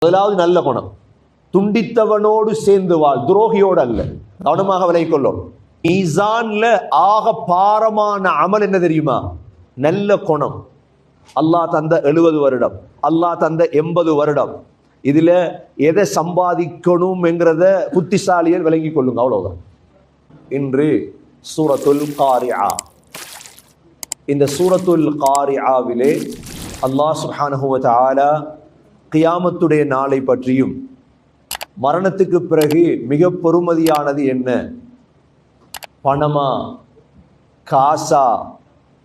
முதலாவது நல்ல குணம். துண்டித்தவனோடு சேர்ந்து வாழ், துரோகியோடு அல்ல. கவனமாக விலகிக் கொள்ளும். மீசான்ல ஆக பாரமான அமல் என்ன தெரியுமா? நல்ல குணம். அல்லாஹ் தந்த 70 வருடம், அல்லாஹ் தந்த 80 வருடம், இதுல எதை சம்பாதிக்கணும் என்கிறத புத்திசாலியர் விளங்கிக் கொள்ளுங்க. அவ்வளவுதான். இன்று சூரத்துல் காரிஆ. இந்த சூரத்துல் காரிஆவிலே அல்லாஹ் சுப்ஹானஹு வ தஆலா கியாமத்துடைய நாளை பற்றியும், மரணத்துக்கு பிறகு மிக பெருமதியானது என்ன, பணமா, காசா,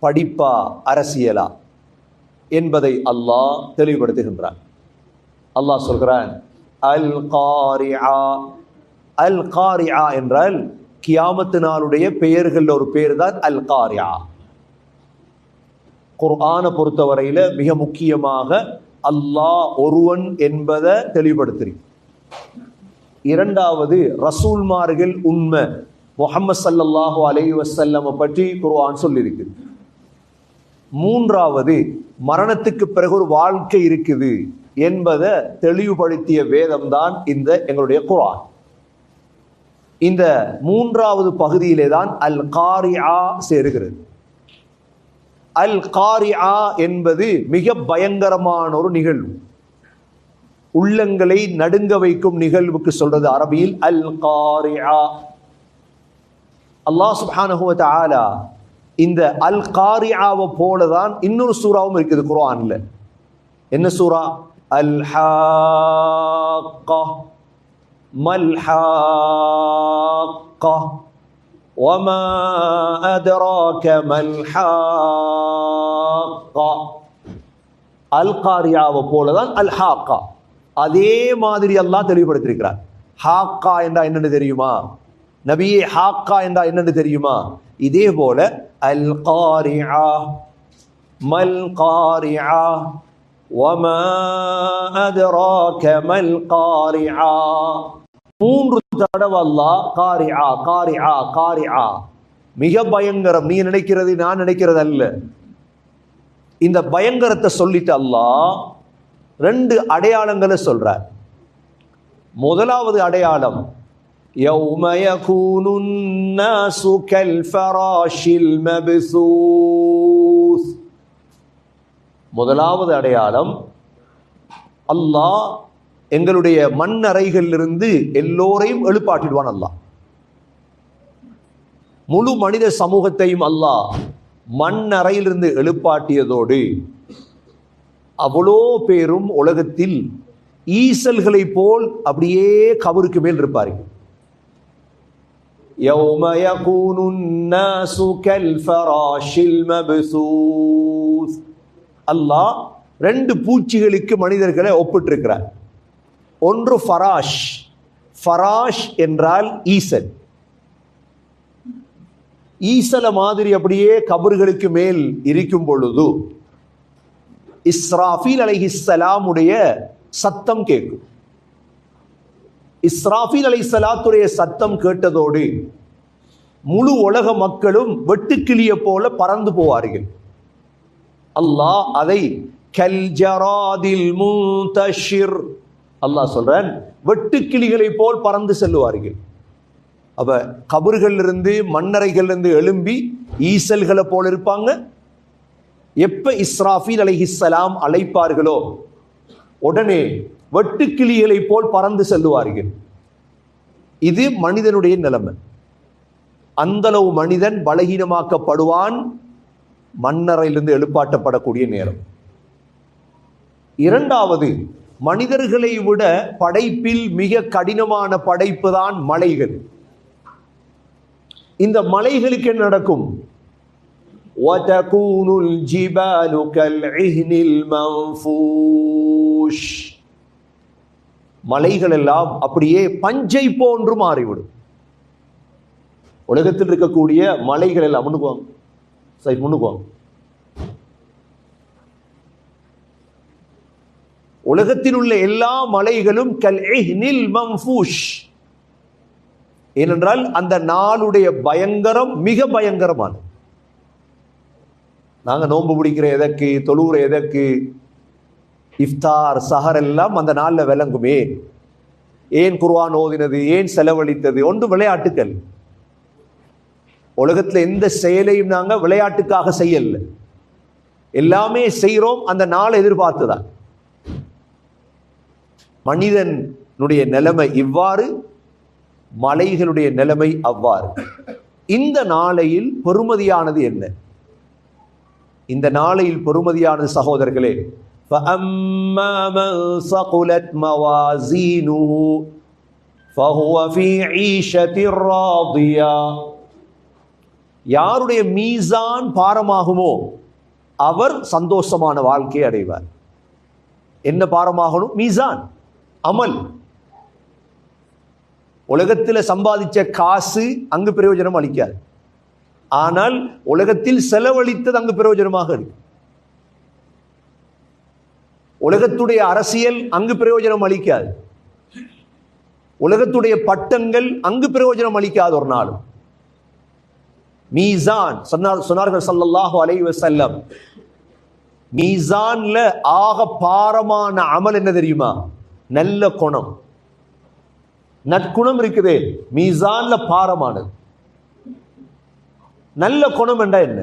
படிப்பா, அரசியலா என்பதை அல்லாஹ் தெளிவுபடுத்துகின்றான். அல்லாஹ் சொல்கிறான், அல் காரிஆ. அல் காரிஆ என்றால் கியாமத்து நாளுடைய பெயர்கள் ஒரு பெயர் தான் அல் காரிஆ. குர்ஆனை பொறுத்தவரையில மிக முக்கியமாக அல்லாஹ் ஒருவன் என்பதை தெளிவுபடுத்துறீங்க. இரண்டாவது, ரசூல்மார்கள் உண்மை, முஹம்மது ஸல்லல்லாஹு அலைஹி வஸல்லம் பற்றி குர்ஆன் சொல்லியிருக்கு. மூன்றாவது, மரணத்துக்கு பிறகு ஒரு வாழ்க்கை இருக்குது என்பதை தெளிவுபடுத்திய வேதம் தான் இந்த எங்களுடைய குர்ஆன். இந்த மூன்றாவது பகுதியிலே தான் அல் காரிஆ சேருகிறது. அல் காரிஆ என்பது மிக பயங்கரமான ஒரு நிகழ்வு, உள்ளங்களை நடுங்க வைக்கும் நிகழ்வுக்கு சொல்றது அரபியில் அல் காரிஆ. அல்லாஹ் சுப்ஹானஹு வ தஆலா இந்த அல் காரிஆவை போலதான் இன்னொரு சூறாவும் இருக்குது குர்ஆன்ல. என்ன சூரா? அல் ஹாக்கா மல் ஹாக்கா வமா அத்ராக மல் ஹாக்கா. அல் காரிஆவை போலதான் அல் ஹாக்கா. அதே மாதிரி அல்லாஹ் தெளிவுபடுத்தியிருக்கிறார். ஹாக்கா என்றா என்னன்னு தெரியுமா? நபியே, ஹாக்கா என்றா என்னன்னு தெரியுமா? இதே போல அல் காரிஆ மல் காரிஆ வமா அத்ராக மல் காரிஆ. 3 தடவை அல்லாஹ் காரிஆ காரிஆ காரிஆ. மிக பயங்கரம். நீ நினைக்கிறது நான் நினைக்கிறது அல்ல. இந்த பயங்கரத்தை சொல்லிட்டு அல்லாஹ் 2 அடையாளங்களை சொல்றார். முதலாவது அடையாளம், யௌம யகூனுன் நாசு கல் ஃபராஷில் மப்சூஸ். முதலாவது அடையாளம், அல்லாஹ் எங்களுடைய மண் அறைகளிலிருந்து எல்லோரையும் எழுப்பாட்டிடுவான். அல்லாஹ் முழு மனித சமூகத்தையும் அல்லாஹ் மண் அறையிலிருந்து எழுப்பாட்டியதோடு அவ்வளோ பேரும் உலகத்தில் ஈசல்களை போல் அப்படியே கபருக்கு மேல் இருப்பார்கள். யௌம யகூனுன் நாசு கல் ஃபராஷில் மப்சூஸ். அல்லாஹ் 2 பூச்சிகளுக்கு மனிதர்களை ஒப்பிட்டிருக்கிறார். ஒன்று ஃபராஷ். ஃபராஷ் என்றால் ஈசல். ஈசல மாதிரி அப்படியே கபர்களுக்கு மேல் இருக்கும் பொழுது இஸ்ராஃபீல் அலைஹிஸ்ஸலாமுடைய சத்தம் கேட்கும். இஸ்ராஃபீல் அலைஹிஸ்ஸலாத்துடைய சத்தம் கேட்டதோடு முழு உலக மக்களும் வெட்டுக்கிளிய போல பறந்து போவார்கள். அல்லாஹ் அதை கல் ஜராதில் முன்தஷிர், அல்லாஹ் சொல்றான், வெட்டுக்கிளிகளை போல் பறந்து செல்லுவார்கள். அப்ப கபர்கள் இருந்து மண்ணறைகள் இருந்து எழும்பி ஈசல்களை போல இருப்பாங்க. எப்ப இஸ்ராஃபீல் அலைஹிஸ்ஸலாம் அழைப்பார்களோ உடனே வெட்டுக்கிளிகளை போல் பறந்து செல்லுவார்கள். இது மனிதனுடைய நிலைமை. அந்தளவு மனிதன் பலகீனமாக்கப்படுவான் மண்ணறையிலிருந்து எழுப்பாட்டப்படக்கூடிய நேரம். இரண்டாவது, மனிதர்களை விட படைப்பில் மிக கடினமான படைப்பு தான் மலைகள். இந்த மலைகளுக்கு என்ன நடக்கும்? وَتَكُونُ الْجِبَالُ كَالْعِهْنِ الْمَنْفُوشِ. மலைகள் எல்லாம் அப்படியே பஞ்சை போன்று மாறிவிடும். உலகத்தில் இருக்கக்கூடிய மலைகள் எல்லாம் முன்னுக்குவாங்க, சரி முன்னுக்குவாங்க. உலகத்தில் உள்ள எல்லா மலைகளும் கல்இஹ்னில் மன்ஃபூஷ். ஏனென்றால் அந்த நாளுடைய பயங்கரம் மிக பயங்கரமானது. நாங்க நோன்பு பிடிக்கிற எதற்கு, தொழுகிற எதற்கு? இஃப்தார் சஹர் எல்லாம் அந்த நாளில் விளங்குமே. ஏன் குர்ஆன் ஓதினது, ஏன் செலவழித்தது? ஒன்று விளையாட்டுக்கள். உலகத்தில் எந்த செயலையும் நாங்கள் விளையாட்டுக்காக செய்யல, எல்லாமே செய்கிறோம் அந்த நாளை எதிர்பார்த்துதான். மனிதனுடைய நிலைமை இவ்வாறு, மலைகளுடைய நிலைமை அவ்வாறு. இந்த நாளையில் பெறுமதியானது என்ன? இந்த நாளையில் பெறுமதியானது சகோதரர்களே, فَأَمَّا مَنْ ثَقُلَتْ مَوَازِينُهُ فَهُوَ فِي عِيشَةٍ رَاضِيَةٍ. யாருடைய மீசான் பாரமாகுமோ அவர் சந்தோஷமான வாழ்க்கையை அடைவார். என்ன பாரமாகணும்? மீசான், அமல். உலகத்தில் சம்பாதிச்ச காசு அங்கு பிரயோஜனம் அளிக்காது, ஆனால் உலகத்தில் செலவழித்தது அங்கு பிரயோஜனமாக இருக்கு. உலகத்துடைய அரசியல் அங்கு பிரயோஜனம் அளிக்காது, உலகத்துடைய பட்டங்கள் அங்கு பிரயோஜனம் அளிக்காது ஒரு நாளும். மீசான் சொன்னார்கள் ஸல்லல்லாஹு அலைஹி வஸல்லம், மீசான்ல ஆக பாரமான அமல் என்ன தெரியுமா? நல்ல குணம், நற்குணம் இருக்குதே, மீசான்ல பாரமானது. நல்ல குணம் என்றா என்ன?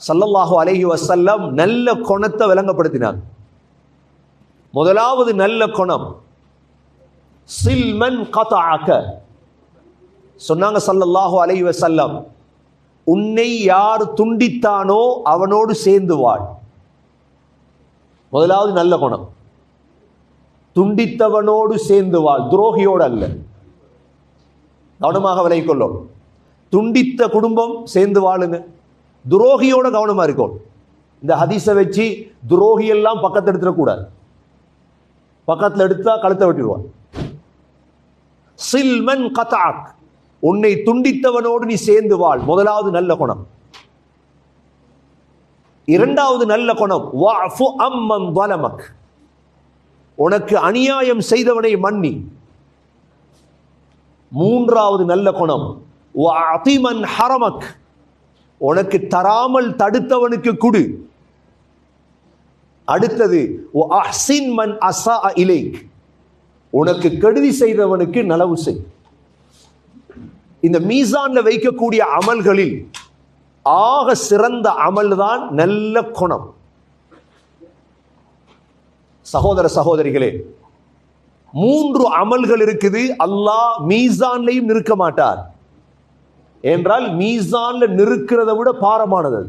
ஸல்லல்லாஹு அலைஹி வஸல்லம் நல்ல குணத்தை விளங்கப்படுத்தினார். முதலாவது நல்ல குணம், சில்மன் கதஅக. சொன்னாங்க ஸல்லல்லாஹு அலைஹி வஸல்லம், உன்னை யார் துண்டித்தானோ அவனோடு சேர்ந்து வாழ். முதலாவது நல்ல குணம், துண்டித்தவனோடு சேர்ந்து வாழ், துரோகியோடு அல்ல. கவனமாக விலகிக் கொள்ளும். துண்டித்த குடும்பம் சேர்ந்து வாழுங்க, துரோகியோட கவனமா இருக்கும். இந்த ஹதீஸை வச்சு துரோகி எல்லாம் பக்கத்தில் எடுத்துடக்கூடாது, பக்கத்தில் எடுத்தா கழுத்தை வெட்டிடுவான். சில்மன் கதஅக், உன்னை துண்டித்தவனோடு நீ சேர்ந்து வாழ். முதலாவது நல்ல குணம். இரண்டாவது நல்ல குணம், வஅஃபு அம்மன் ظلمك, உனக்கு அநியாயம் செய்தவனை மன்னி. மூன்றாவது நல்ல குணம், வஅதி மன் ஹரமக், உனக்கு தராமல் தடுத்தவனுக்கு கொடு. அடுத்தது, வஅஹ்சின் மன் அஸாஅ இலைக், உனக்கு கெடுதி செய்தவனுக்கு நலவு செய். இந்த மீசான்ல வைக்கக்கூடிய அமல்களில் ஆக சிறந்த அமல் தான் நல்ல குணம். சகோதர சகோதரிகளே, 3 அமல்கள் இருக்குது, அல்லாஹ் மீசான்லையும் நிற்க மாட்டார். என்றால் மீசான்ல நிற்கிறத விட பாரமானது.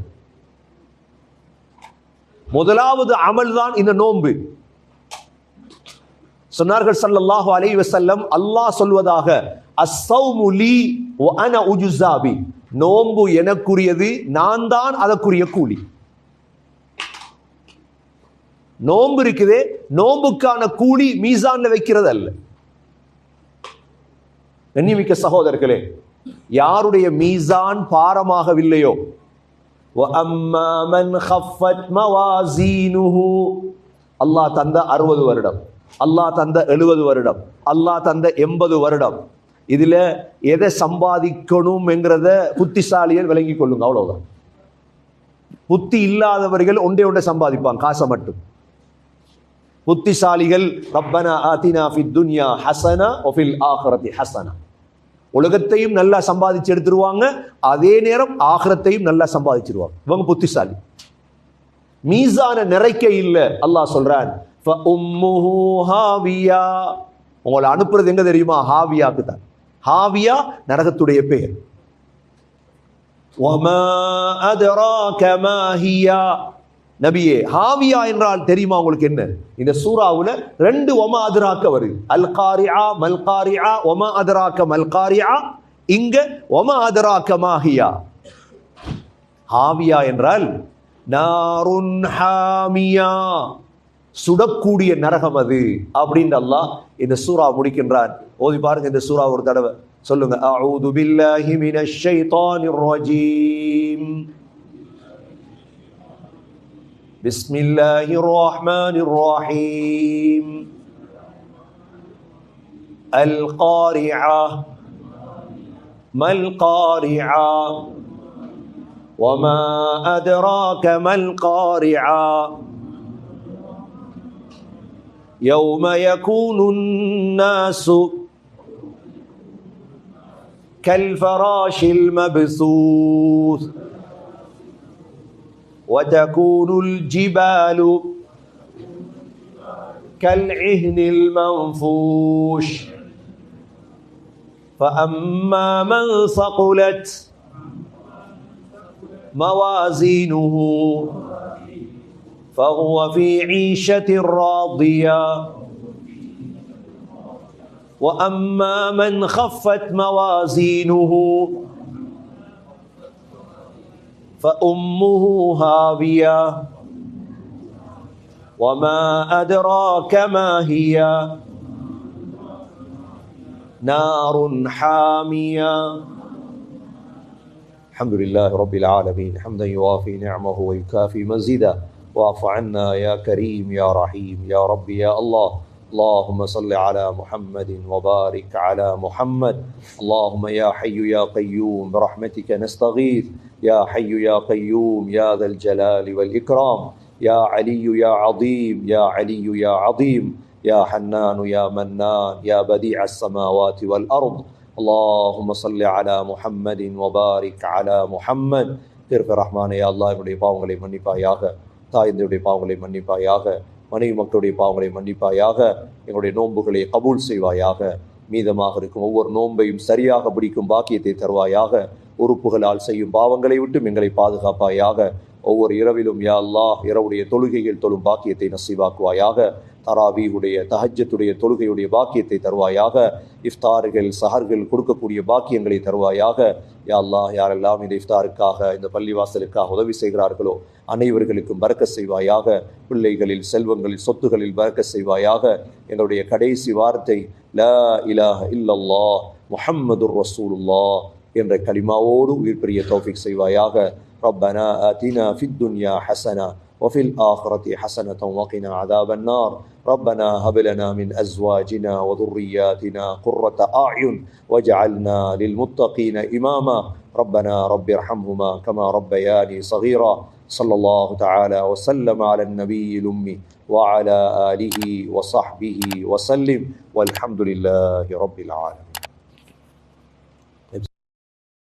முதலாவது அமல் தான் இந்த நோன்பு. சொன்னார்கள் ஸல்லல்லாஹு அலைஹி வஸல்லம், அல்லாஹ் சொல்வதாக, அஸ்ஸௌமு லீ வ அன உஜ்ஸா பி, நோன்பு எனக்குரியது, நான் தான் அதற்குரிய கூலி. நோன்பு இருக்குதே, நோன்புக்கான கூலி மீசான்ல வைக்கிறது அல்ல. கண்ணியமிக்க சகோதரர்களே, யாருடைய மீசான் பாரமாகவில்லையோ, வ அம்மா மன் கஃபத் மவாசீனுஹு, அல்லாஹ் தந்த 60 வருடம், அல்லாஹ் தந்த 70 வருடம், அல்லாஹ் தந்த 80 வருடம், இதுல எதை சம்பாதிக்கணும் என்கிறத புத்திசாலிகள் விளங்கி கொள்ளுங்க. அவ்வளவுதான். புத்தி இல்லாதவர்கள் ஒன்றை சம்பாதிப்பாங்க, காசை மட்டும். புத்திசாலிகள் ரப்பனா ஆதினா ஃபித் துன்யா ஹஸனா வ ஃபில் ஆখিরাতি ஹஸனா, உலகத்தையும் நல்லா சம்பாதிச்சு எடுத்துருவாங்க, அதே நேரம் ஆகிரத்தையும் நல்லா சம்பாதிச்சிருவாங்க. இவங்க புத்திசாலி. மீசான நிறைக்க இல்ல. அல்லாஹ் சொல்றான், ஃபஉம்முஹு ஹாவியா, உங்களை அனுப்புறது எங்க தெரியுமா? ஹாவியாக்கு தான். ஹாவியா நரகத்துடைய பெயர். வமா அத்ராக மா ஹியா, நபியே ஹாவியா என்றால் தெரியுமா உங்களுக்கு என்ன? இந்த சூராவுல 2 வமா அத்ராக வருது. அல் காரிஆ மல் காரிஆ வமா அத்ராக மல் காரிஆ. இங்க வமா அத்ராக மா ஹியா. ஹாவியா என்றால் நாருன் ஹாமியா, சுடக்கூடிய நரகம் அது அப்படின்னு அல்லாஹ் இந்த சூரா முடிக்கின்றான். ஓதி பாருங்க இந்த சூரா ஒரு தடவை சொல்லுங்க. அஊது பில்லாஹி மினஷ் ஷைத்தானிர் ரஜீம். பிஸ்மில்லாஹிர் ரஹ்மானிர் ரஹீம். அல் காரிஆ மல் காரிஆ வமா அத்ராக மல் காரிஆ يوم يكون الناس كالفراش المبثوث وتكون الجبال كالعهن المنفوش فأما من ثقلت موازينه فهو في عيشة راضية وأما من خفت موازينه فأمه هاوية وما أدراك ما هي نار حامية. الحمد لله رب العالمين حمدا يوافي نعمه ويكافي مزيدا. واعف عنا يا كريم يا رحيم يا رب يا الله. اللهم صل على محمد وبارك على محمد. اللهم يا حي يا قيوم برحمتك نستغيث. يا حي يا قيوم يا ذا الجلال والإكرام. يا علي يا عظيم يا علي يا عظيم يا حنان يا منان يا بديع السماوات والأرض. اللهم صل على محمد وبارك على محمد. திருப்ப ரஹ்மானே யா அல்லாஹ் என்னுடைய பாவங்களை மன்னிப்பாயாக, தாய்ந்தருடைய பாவங்களை மன்னிப்பாயாக, மனைவி மக்களுடைய பாவங்களை மன்னிப்பாயாக, எங்களுடைய நோன்புகளை கபூல் செய்வாயாக, மீதமாக இருக்கும் ஒவ்வொரு நோன்பையும் சரியாக பிடிக்கும் பாக்கியத்தை தருவாயாக, உறுப்புகளால் செய்யும் பாவங்களை விட்டும் எங்களை பாதுகாப்பாயாக, ஒவ்வொரு இரவிலும் யா அல்லாஹ் இரவுடைய தொழுகைகள் தொழும் பாக்கியத்தை நசீவாக்குவாயாக, தராவீஹுடைய தஹஜ்ஜத்துடைய தொழுகையுடைய பாக்கியத்தை தருவாயாக, இஃப்தார்கள் சஹர்கள் கொடுக்கக்கூடிய பாக்கியங்களை தருவாயாக. யா அல்லாஹ் யாரெல்லாம் இந்த இஃப்தாருக்காக இந்த பள்ளிவாசலுக்காக உதவி செய்கிறார்களோ அனைவர்களுக்கும் பரக்கத் செய்வாயாக, பிள்ளைகளில் செல்வங்களில் சொத்துகளில் பரக்கத் செய்வாயாக. எங்களுடைய கடைசி வார்த்தை லா இலாஹ இல்லல்லாஹ் முஹம்மதுர் ரசூலுல்லாஹ் என்ற கலிமாவோடு உயிர் பெரிய தௌஃபீக் செய்வாயாக. ரப்பனா ஆதினா ஃபித் துன்யா ஹஸனா وفي الآخرة حسنة وقنا عذاب النار. ربنا هب لنا من أزواجنا وذرياتنا قرة أعين واجعلنا للمتقين إماما. ربنا رب ارحمهما كما ربياني صغيرا. صلى الله تعالى وسلم على النبي الأمي وعلى آله وصحبه وسلم والحمد لله رب العالمين.